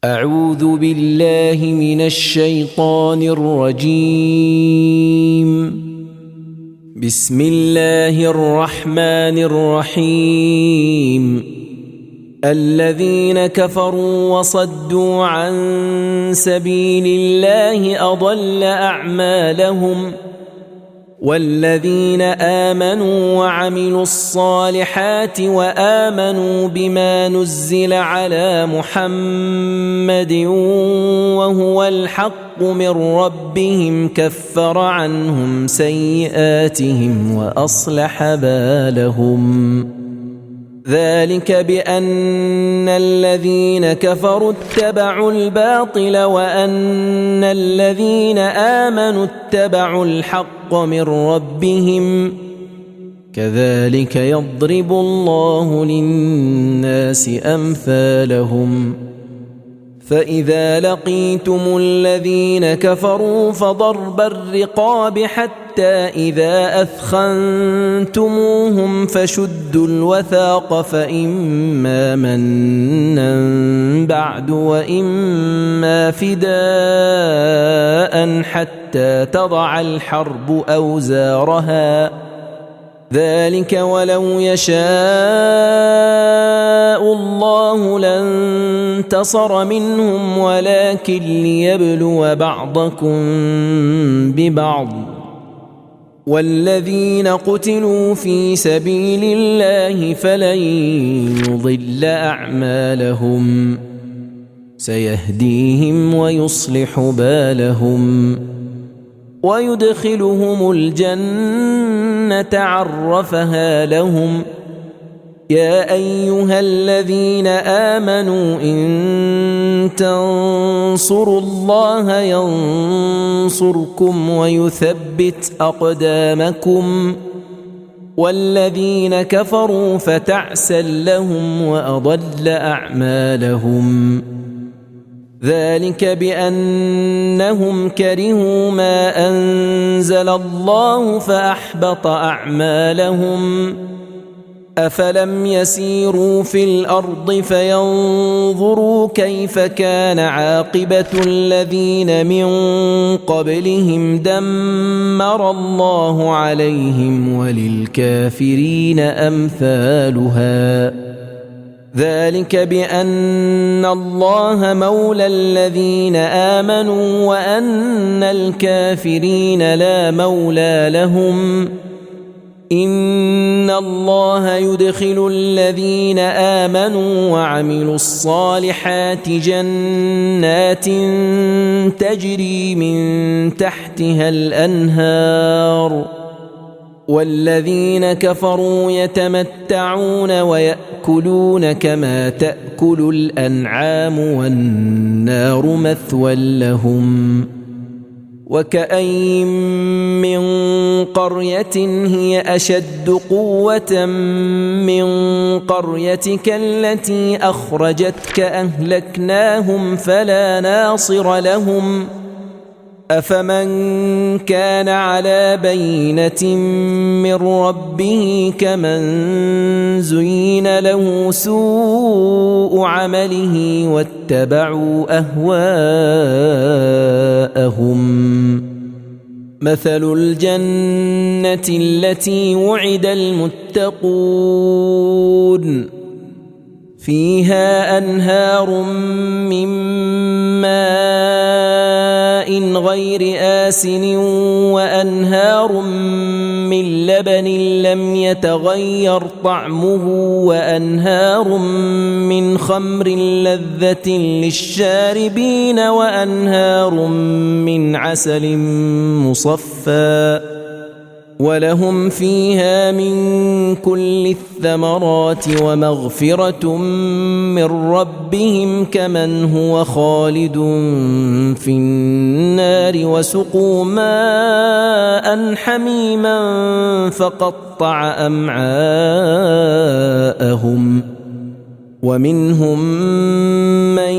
أعوذ بالله من الشيطان الرجيم. بسم الله الرحمن الرحيم. الذين كفروا وصدوا عن سبيل الله أضل أعمالهم، والذين آمنوا وعملوا الصالحات وآمنوا بما نزل على محمد وهو الحق من ربهم كفر عنهم سيئاتهم وأصلح بالهم. ذلك بأن الذين كفروا اتبعوا الباطل وأن الذين آمنوا اتبعوا الحق من ربهم، كذلك يضرب الله للناس أمثالهم. فإذا لقيتم الذين كفروا فضرب الرقاب حتى إذا أثخنتموهم فشدوا الوثاق، فإما منا بعد وإما فداء حتى تضع الحرب أوزارها. ذلك ولو يشاء الله لانتصر منهم ولكن ليبلو بعضكم ببعض. والذين قتلوا في سبيل الله فلن يضل أعمالهم، سيهديهم ويصلح بالهم ويدخلهم الجنة عرفها لهم. يا أيها الذين آمنوا إن تنصروا الله ينصركم ويثبت أقدامكم. والذين كفروا فتعسا لهم وأضل أعمالهم. ذلك بأنهم كرهوا ما أنزل الله فأحبط أعمالهم. أفلم يسيروا في الأرض فينظروا كيف كان عاقبة الذين من قبلهم دمر الله عليهم وللكافرين أمثالها. ذلك بأن الله مولى الذين آمنوا وأن الكافرين لا مولى لهم. إن الله يدخل الذين آمنوا وعملوا الصالحات جنات تجري من تحتها الأنهار، والذين كفروا يتمتعون ويأكلون كما تأكل الأنعام والنار مثوى لهم. وكأين من قرية هي أشد قوة من قريتك التي أخرجتك أهلكناهم فلا ناصر لهم. أفمن كان على بينة من ربه كمن زين له سوء عمله واتبعوا أهواءهم. مثل الجنة التي وعد المتقون فيها أنهار من ماء غير آسن وأنهار من لبن لم يتغير طعمه وأنهار من خمر لذة للشاربين وأنهار من عسل مصفى ولهم فيها من كل الثمرات ومغفرة من ربهم كمن هو خالد في النار وسقوا ماء حميما فقطع أمعاءهم. ومنهم من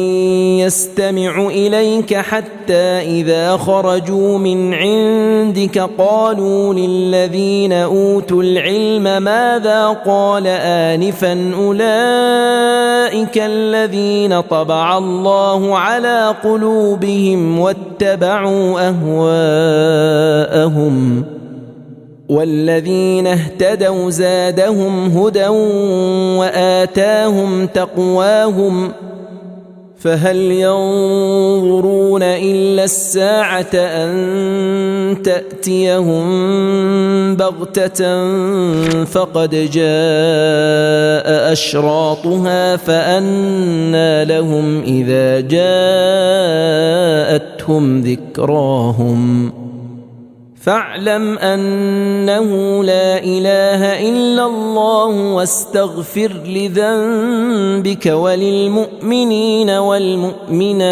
يستمع إليك حتى إذا خرجوا من عندك قالوا للذين أوتوا العلم ماذا قال آنفا أولئك الذين طبع الله على قلوبهم واتبعوا أهواءهم والذين اهتدوا زادهم هدى وآتاهم تقواهم فهل ينظرون إلا الساعة أن تأتيهم بغتة فقد جاء أشراطها فأنى لهم إذا جاءتهم ذكراهم فاعلم أنه لا إله إلا الله واستغفر لذنبك وللمؤمنين والمؤمنات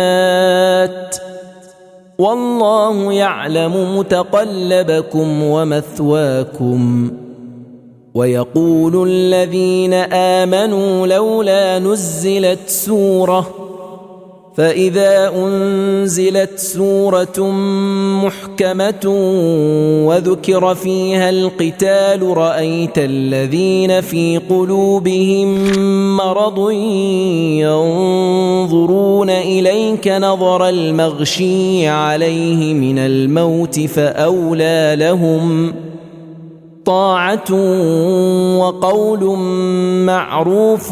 والله يعلم متقلبكم ومثواكم ويقول الذين آمنوا لولا نزلت سورة فإذا أنزلت سورة محكمة وذكر فيها القتال رأيت الذين في قلوبهم مرض ينظرون إليك نظر المغشي عليه من الموت فأولى لهم طاعة وقول معروف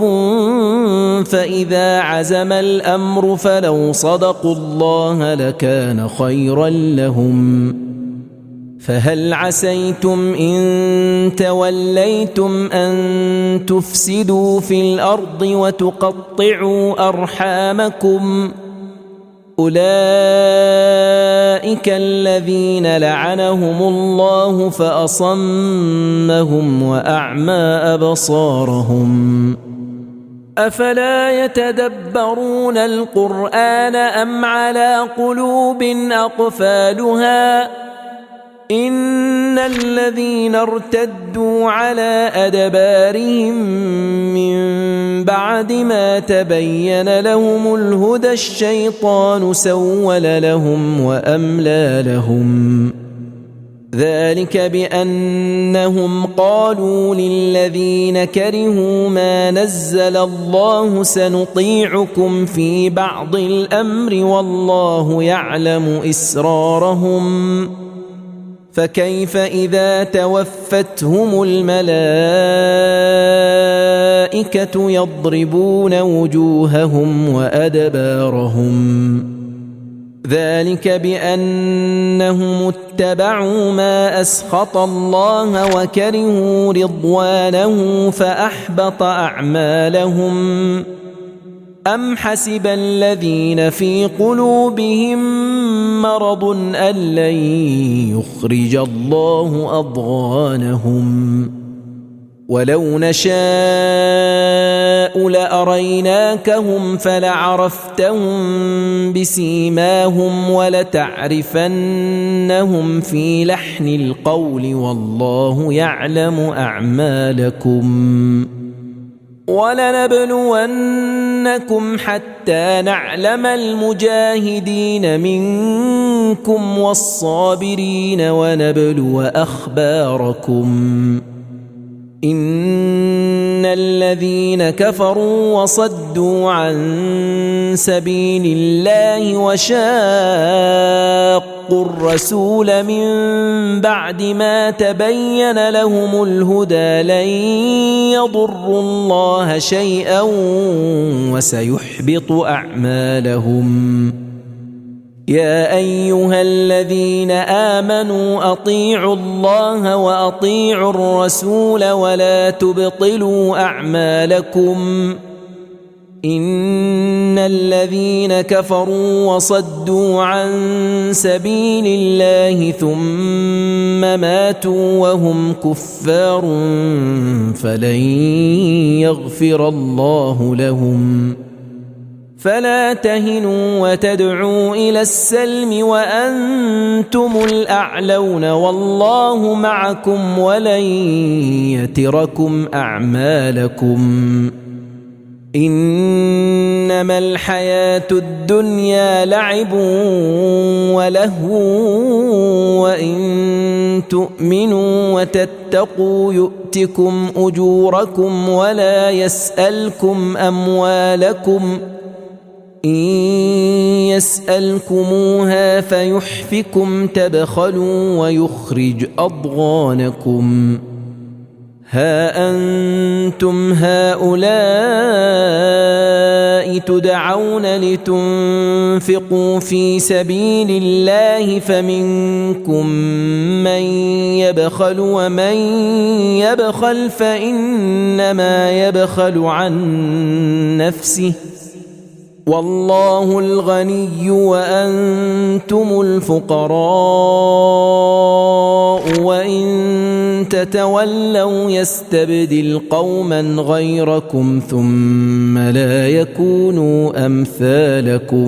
فإذا عزم الأمر فلو صدقوا الله لكان خيرا لهم فهل عسيتم إن توليتم أن تفسدوا في الأرض وتقطعوا أرحامكم أولئك الذين لعنهم الله فأصمهم وأعمى أبصارهم أفلا يتدبرون القرآن أم على قلوب أقفالها إن الذين ارتدوا على أدبارهم من بعد ما تبين لهم الهدى الشيطان سول لهم وأملى لهم ذلك بأنهم قالوا للذين كرهوا ما نزل الله سنطيعكم في بعض الأمر والله يعلم إسرارهم فكيف إذا توفتهم الملائكة يضربون وجوههم وأدبارهم ذلك بأنهم اتبعوا ما أسخط الله وكرهوا رضوانه فأحبط أعمالهم أم حسب الذين في قلوبهم مرض أن لن يخرج الله أضغانهم ولو نشاء لأريناكهم فلعرفتهم بسيماهم ولتعرفنهم في لحن القول والله يعلم أعمالكم ولنبلونكم حتى نعلم المجاهدين منكم والصابرين ونبلو أخباركم إن الذين كفروا وصدوا عن سبيل الله وشاقوا الرسول من بعد ما تبين لهم الهدى لن يضروا الله شيئا وسيحبط أعمالهم يا أيها الذين آمنوا أطيعوا الله وأطيعوا الرسول ولا تبطلوا أعمالكم إن الذين كفروا وصدوا عن سبيل الله ثم ماتوا وهم كفار فلن يغفر الله لهم فلا تهنوا وتدعوا إلى السلم وأنتم الأعلون والله معكم ولن يتركم أعمالكم إنما الحياة الدنيا لعب ولهو وإن تؤمنوا وتتقوا يؤتكم أجوركم ولا يسألكم أموالكم إن يسألكموها فيحفكم تبخلوا ويخرج أضغانكم ها أنتم هؤلاء تدعون لتنفقوا في سبيل الله فمنكم من يبخل ومن يبخل فإنما يبخل عن نفسه والله الغني وأنتم الفقراء وإن تتولوا يستبدل قوما غيركم ثم لا يكونوا أمثالكم